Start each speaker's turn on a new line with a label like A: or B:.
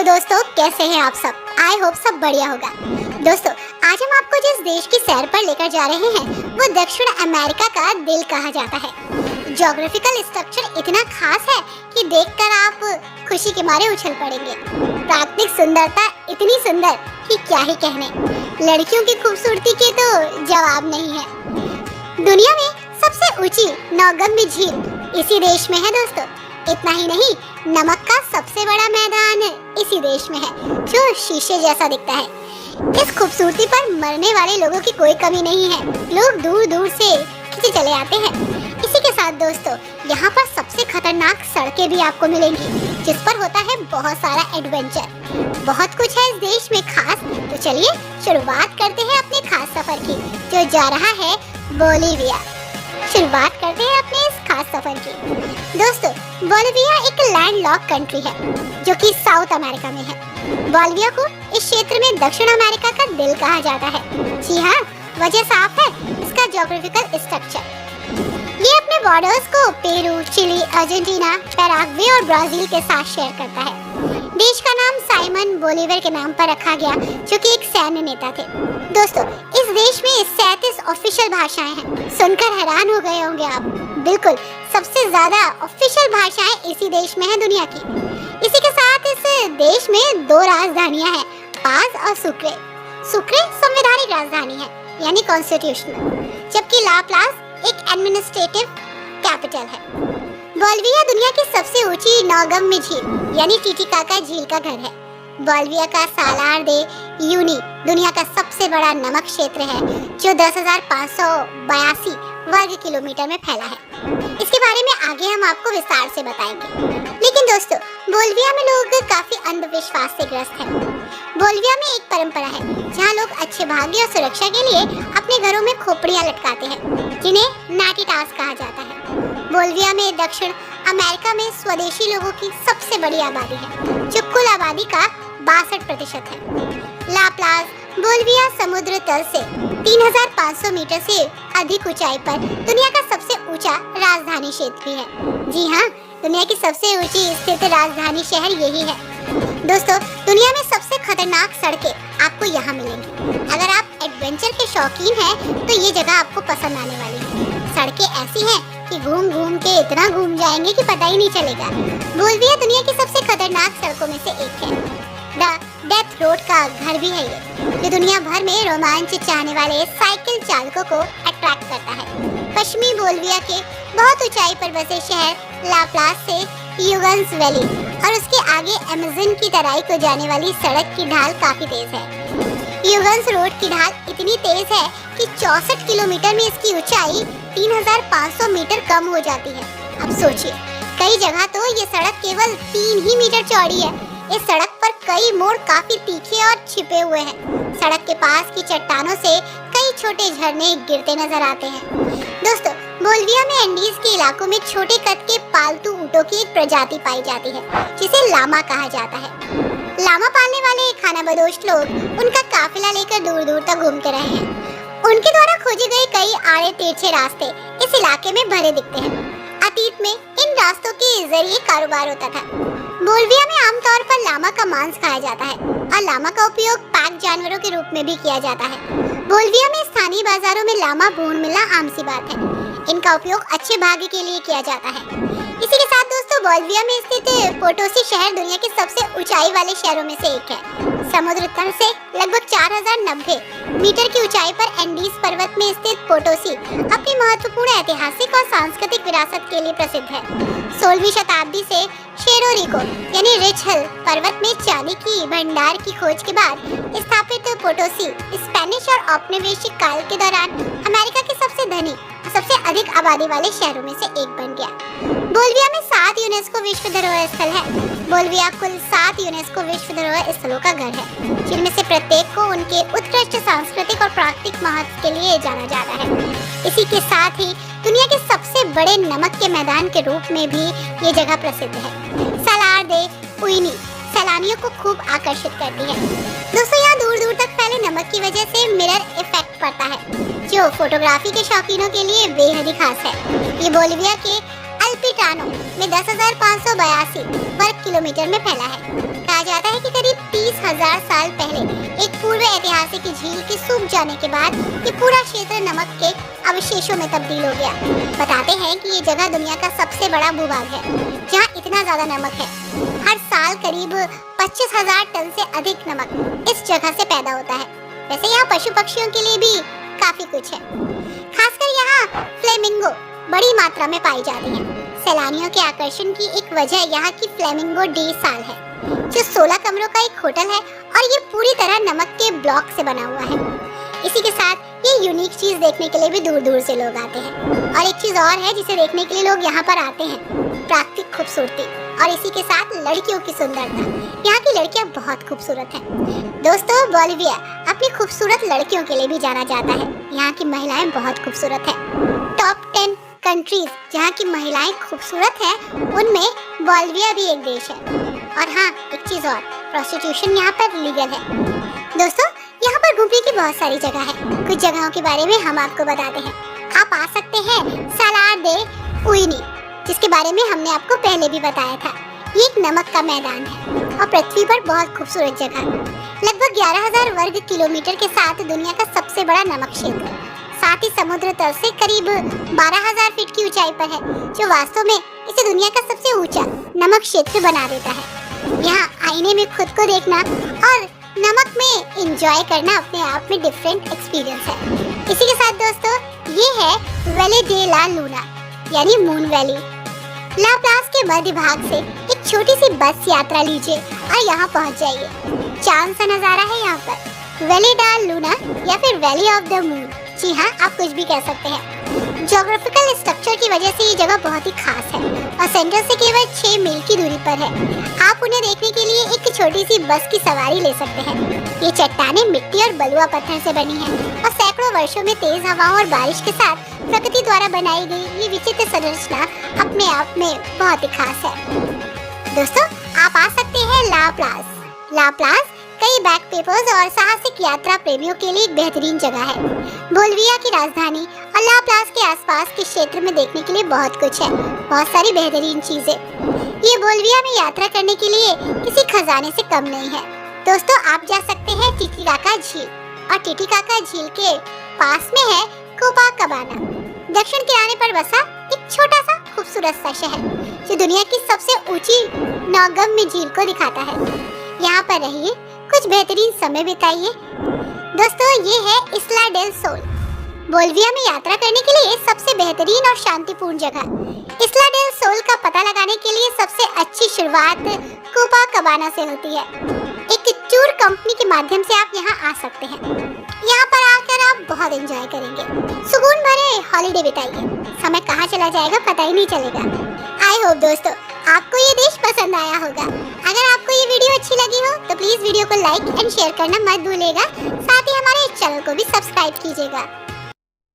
A: Hello दोस्तों, कैसे हैं आप सब? आई होप सब बढ़िया होगा। दोस्तों, आज हम आपको जिस देश की सैर पर लेकर जा रहे हैं वो दक्षिण अमेरिका का दिल कहा जाता है। ज्योग्राफिकल स्ट्रक्चर इतना खास है कि देखकर आप खुशी के मारे उछल पड़ेंगे। प्राकृतिक सुंदरता इतनी सुंदर कि क्या ही कहने। लड़कियों की खूबसूरती के तो जवाब नहीं है। दुनिया में सबसे ऊंची नौगम्य झील इसी देश में है दोस्तों। इतना ही नहीं, नमक का सबसे बड़ा मैदान इसी देश में है जो शीशे जैसा दिखता है। इस खूबसूरती पर मरने वाले लोगों की कोई कमी नहीं है। लोग दूर दूर से खिंचे चले आते हैं। इसी के साथ दोस्तों, यहाँ पर सबसे खतरनाक सड़कें भी आपको मिलेंगी जिस पर होता है बहुत सारा एडवेंचर। बहुत कुछ है इस देश में खास। तो चलिए शुरुआत करते हैं अपने खास सफर की जो जा रहा है बोलिविया। शुरुआत करते हैं अपने इस खास सफर की। दोस्तों, बोलिविया एक लैंडलॉक कंट्री है जो कि साउथ अमेरिका में है। बोलिविया को इस क्षेत्र में दक्षिण अमेरिका का दिल कहा जाता है। जी हाँ, वजह साफ है, इसका ज्योग्राफिकल स्ट्रक्चर। ये अपने बॉर्डर्स को पेरू, चिली, अर्जेंटीना, पैराग्वे और ब्राजील के साथ शेयर करता है। देश का नाम साइमन बोलीवर के नाम पर रखा गया जो कि एक सैन्य नेता थे। दोस्तों, इस देश में 37 ऑफिशियल भाषाएं हैं। सुनकर हैरान हो गए होंगे आप। बिल्कुल, सबसे ज्यादा ऑफिशियल भाषाएं इसी देश में है दुनिया की। इसी के साथ इस देश में 2 राजधानियां हैं, पाज और सुक्रे। सुक्रे संवैधानिक राजधानी है यानी कॉन्स्टिट्यूशनल, जबकि ला प्लाज एक एडमिनिस्ट्रेटिव कैपिटल है। बोलिविया दुनिया की सबसे ऊंची नौगम्य झील यानी टिटिकाका झील का घर है। बोलिविया का सालार दे यूनी दुनिया का सबसे बड़ा नमक क्षेत्र है जो 10,582 वर्ग किलोमीटर में फैला है। इसके बारे में आगे हम आपको विस्तार से बताएंगे। लेकिन दोस्तों, बोलिविया में लोग काफी अंधविश्वास से ग्रस्त हैं। बोलिविया में एक परंपरा है जहाँ लोग अच्छे भाग्य और सुरक्षा के लिए अपने घरों में खोपड़ियाँ लटकाते हैं जिन्हें नाटिटास कहा जाता है। बोलिविया में दक्षिण अमेरिका में स्वदेशी लोगों की सबसे बड़ी आबादी है जो कुल आबादी का 62% है। ला प्लाज बोलिविया समुद्र तल से 3,500 मीटर से अधिक ऊंचाई पर दुनिया का सबसे ऊंचा राजधानी क्षेत्र भी है। जी हाँ, दुनिया की सबसे ऊंची स्थित राजधानी शहर यही है। दोस्तों, दुनिया में सबसे खतरनाक सड़कें आपको यहाँ मिलेंगी। अगर आप एडवेंचर के शौकीन हैं तो ये जगह आपको पसंद आने वाली है। सड़कें ऐसी हैं कि घूम घूम के इतना घूम जाएंगे कि पता ही नहीं चलेगा। बोलिविया दुनिया की सबसे खतरनाक सड़कों में से एक है। द डेथ रोड का घर भी है ये, जो दुनिया भर में रोमांच चाहने वाले साइकिल चालकों को अट्रैक्ट करता है। पश्चिमी बोलिविया के बहुत ऊंचाई पर बसे शहर ला प्लाज से यूगन्स वैली और उसके आगे अमेज़न की तराई को जाने वाली सड़क की ढाल काफी तेज है। यूगन्स रोड की ढाल इतनी तेज है कि 64 किलोमीटर में इसकी ऊंचाई 3,500 मीटर कम हो जाती है। अब सोचिए, कई जगह तो ये सड़क केवल 3 ही मीटर चौड़ी है। इस सड़क पर कई मोड़ काफी तीखे और छिपे हुए हैं। सड़क के पास की चट्टानों से कई छोटे झरने गिरते नजर आते हैं। दोस्तों, बोलिविया में एंडीज के इलाकों में छोटे कद के पालतू ऊँटों की एक प्रजाति पाई जाती है जिसे लामा कहा जाता है। लामा पालने वाले खानाबदोश लोग उनका काफिला लेकर दूर दूर तक घूमते रहे हैं। उनके द्वारा खोजे गए कई आड़े तिरछे रास्ते इस इलाके में भरे दिखते हैं। अतीत में इन रास्तों के जरिए कारोबार होता था। बोलिविया में आमतौर पर लामा का मांस खाया जाता है और लामा का उपयोग पैक जानवरों के रूप में भी किया जाता है। बोलिविया में स्थानीय बाजारों में लामा भून मिलना आम सी बात है। इनका उपयोग अच्छे भाग्य के लिए किया जाता है। इसी के साथ दोस्तों, बोलिविया में स्थित पोटोसी शहर दुनिया के सबसे ऊंचाई वाले शहरों में से एक है। समुद्र तल से लगभग 4,090 मीटर की ऊंचाई पर एंडीज पर्वत में स्थित पोटोसी अपनी महत्वपूर्ण ऐतिहासिक और सांस्कृतिक विरासत के लिए प्रसिद्ध है। 16वीं शताब्दी से शेरोरिको यानी रिच हिल पर्वत में चांदी की भंडार की खोज के बाद स्थापित पोटोसी स्पेनिश और औपनिवेशिक काल के दौरान अमेरिका के सबसे धनी सबसे अधिक आबादी वाले शहरों में से एक बन गया। बोलिविया में 7 यूनेस्को विश्व धरोहर स्थल है। बोलिविया कुल 7 यूनेस्को विश्व धरोहर स्थलों का घर है जिनमें से प्रत्येक को उनके उत्कृष्ट सांस्कृतिक और प्राकृतिक महत्व के लिए जाना जाता है। इसी के साथ ही दुनिया के सबसे बड़े नमक के मैदान के रूप में भी ये जगह प्रसिद्ध है। सालार दे उइनी सैलानियों को खूब आकर्षित करती है। दोस्तों, यहाँ दूर दूर तक फैले नमक की वजह से मिरर इफेक्ट पड़ता है जो फोटोग्राफी के शौकीनों के लिए बेहद ही खास है। ये बोलिविया के अल्पी चट्टानों में 10,582 वर्ग किलोमीटर में फैला है। कहा जाता है कि करीब 30,000 साल पहले एक पूर्व ऐतिहासिक झील के सूख जाने के बाद ये पूरा क्षेत्र नमक के अवशेषों में तब्दील हो गया। बताते हैं कि ये जगह दुनिया का सबसे बड़ा भूभाग है जहाँ इतना ज्यादा नमक है। हर साल करीब 25,000 टन से अधिक नमक इस जगह से पैदा होता है। वैसे यहाँ पशु पक्षियों के लिए भी काफी कुछ है। खासकर यहाँ फ्लेमिंगो बड़ी मात्रा में पाई जाती है। सैलानियों के आकर्षण की एक वजह यहाँ की फ्लेमिंगो डे साल है, जो 16 कमरों का एक होटल है और ये पूरी तरह नमक के ब्लॉक से बना हुआ है। इसी के साथ ये यूनिक चीज देखने के लिए भी दूर दूर से लोग आते हैं। और एक चीज और है जिसे देखने के लिए लोग यहाँ पर आते हैं, प्राकृतिक खूबसूरती और इसी के साथ लड़कियों की सुंदरता। यहाँ की लड़कियाँ बहुत खूबसूरत हैं। दोस्तों, बोलिविया अपनी खूबसूरत लड़कियों के लिए भी जाना जाता है। यहाँ की महिलाएं बहुत खूबसूरत है। टॉप 10 कंट्रीज जहाँ की महिलाएं खूबसूरत हैं, उनमें बोलिविया भी एक देश है। और हाँ, एक चीज और, प्रोस्टिट्यूशन यहाँ पर लीगल है। दोस्तों, यहाँ पर घूमने की बहुत सारी जगह है। कुछ जगहों के बारे में हम आपको बताते हैं। आप आ सकते हैं सालार दे उइनी, जिसके बारे में हमने आपको पहले भी बताया था। ये एक नमक का मैदान है और पृथ्वी पर बहुत खूबसूरत जगह। लगभग 11,000 वर्ग किलोमीटर के साथ दुनिया का सबसे बड़ा नमक क्षेत्र, साथ ही समुद्र तल से करीब 12,000 फीट की ऊंचाई पर है, जो वास्तव में इसे दुनिया का सबसे ऊंचा नमक क्षेत्र बना देता है। यहाँ आईने में खुद को देखना और नमक में एंजॉय करना अपने आप में डिफरेंट एक्सपीरियंस है। इसी के साथ दोस्तों, ये है वैले डे ला लूना यानी मून वैली। ला प्लास के मध्य भाग से एक छोटी सी बस यात्रा लीजिए और यहाँ पहुँच जाइए। चांद सा नजारा है यहाँ पर। वैले डा लूना या फिर वैली ऑफ द मून, जी हाँ, आप कुछ भी कह सकते हैं। ज्योग्राफिकल स्ट्रक्चर की वजह से ये जगह बहुत ही खास है और सेंटर से केवल 6 मील की दूरी पर है। आप उन्हें देखने के लिए एक छोटी सी बस की सवारी ले सकते हैं। ये चट्टानें मिट्टी और बलुआ पत्थर से बनी हैं और सैकड़ों वर्षों में तेज हवाओं और बारिश के साथ प्रकृति द्वारा बनाई गई ये विचित्र संरचना अपने आप में बहुत ही खास है। दोस्तों, आप आ सकते हैं ला प्लास। ला प्लास कई बैकपैकर्स और साहसिक यात्रा प्रेमियों के लिए एक बेहतरीन जगह है। बोलिविया की राजधानी और ला प्लास के आसपास के क्षेत्र में देखने के लिए बहुत कुछ है, बहुत सारी बेहतरीन चीजें। ये बोलिविया में यात्रा करने के लिए किसी खजाने से कम नहीं है। दोस्तों, आप जा सकते हैं टिटिकाका झील, और टिटिकाका झील के पास में है कोपाकाबाना, दक्षिण किनारे पर बसा एक छोटा सा खूबसूरत सा शहर, जो दुनिया की सबसे ऊंची नौगम्य झील को दिखाता है। यहाँ पर रहिए, कुछ बेहतरीन समय बिताइए। दोस्तों, ये है इस्ला डेल सोल, बोलिविया में यात्रा करने के लिए सबसे बेहतरीन और शांतिपूर्ण जगह। इस्ला डेल सोल का पता लगाने के लिए सबसे अच्छी शुरुआत कोपाकाबाना से होती है। एक टूर कंपनी के माध्यम से आप यहाँ आ सकते हैं। यहाँ पर आकर आप बहुत एंजॉय करेंगे, सुकून भरे हॉलिडे बिताइए। समय कहाँ चला जाएगा पता ही नहीं चलेगा। आई होप दोस्तों आपको ये देश पसंद आया होगा। अगर आपको ये वीडियो अच्छी लगी हो तो प्लीज वीडियो को लाइक एंड शेयर करना मत भूलिएगा। साथ ही हमारे चैनल को भी सब्सक्राइब कीजिएगा।